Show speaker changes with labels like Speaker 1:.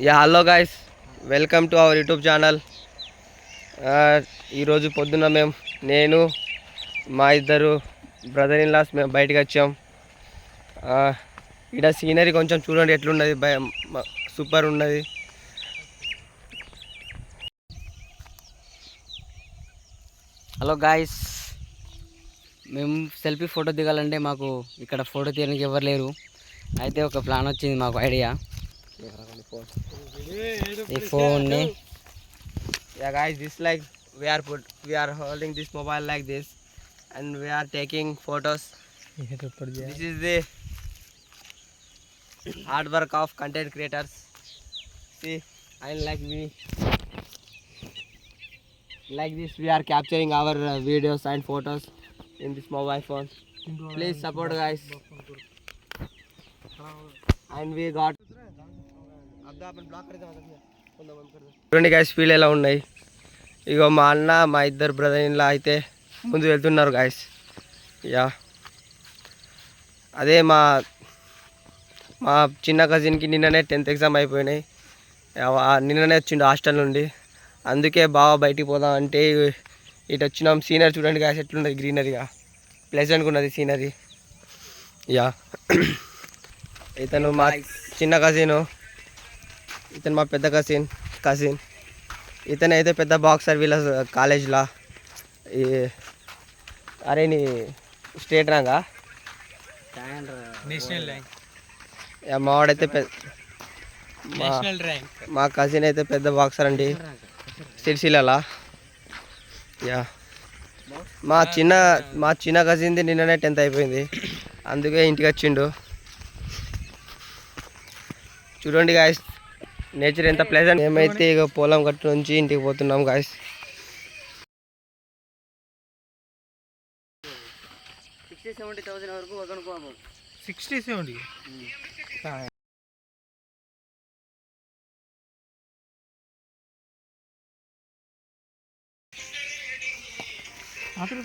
Speaker 1: Hello guys, welcome to our YouTube channel. ఈరోజు పొద్దున్న నేను మా ఇద్దరు బ్రదర్ ఇన్ లాస్ మేము బయటకు వచ్చాం. ఇక్కడ సీనరీ కొంచెం చూడండి ఎట్లున్నది, సూపర్ ఉన్నది.
Speaker 2: హలో గాయ్స్, మేము సెల్ఫీ ఫోటో దిగాలంటే మాకు ఇక్కడ ఫోటో తీయడానికి ఎవరు లేరు. అయితే ఒక ప్లాన్ వచ్చింది మాకు, ఐడియా. ఈ ఫోన్ని
Speaker 1: guys, this like we are holding this mobile like this and we are taking photos. This is the hard work of content creators. See, and like this we are capturing our videos and photos in this mobile phone. Please support guys. And we got చూడండి guys, feel ఎలా ఉన్నాయి. ఇగో మా అన్న మా ఇద్దరు brother in-law అయితే ముందు వెళ్తున్నారు గాయస్. యా, అదే మా మా చిన్న కజిన్కి నిన్ననే 10th ఎగ్జామ్ అయిపోయినాయి. నిన్ననే వచ్చిండు హాస్టల్ నుండి. అందుకే బాగా బయటికి పోదాం అంటే ఇటు వచ్చినాం. సీనరీ చూడండి గాయస్ ఎట్లున్నది, గ్రీనరీగా ప్లెజెంట్గా ఉన్నది సీనరీ. యా, ఇతను మా చిన్న కజిన్, ఇతను మా పెద్ద కజిన్. ఇతను అయితే పెద్ద బాక్సర్ వీళ్ళ కాలేజ్లో. అరే నీ స్టేట్ ర్యాంకా,
Speaker 3: నేషనల్ ర్యాంక్.
Speaker 1: మావాడైతే మా కజిన్ అయితే పెద్ద బాక్సర్ అండి సిరిసిల్లలో. యా, మా చిన్న కజిన్ది నిన్ననే 10th అయిపోయింది, అందుకే ఇంటికి వచ్చిండు. చూడండి గాయస్ నేచర్ ఎంత ప్లెజెంట్. మేమైతే ఇక పొలం గట్టు నుంచి ఇంటికి పోతున్నాం గాయస్.
Speaker 2: 60-70,000 వరకు కొనుక్కోము.
Speaker 3: 60-70 అతను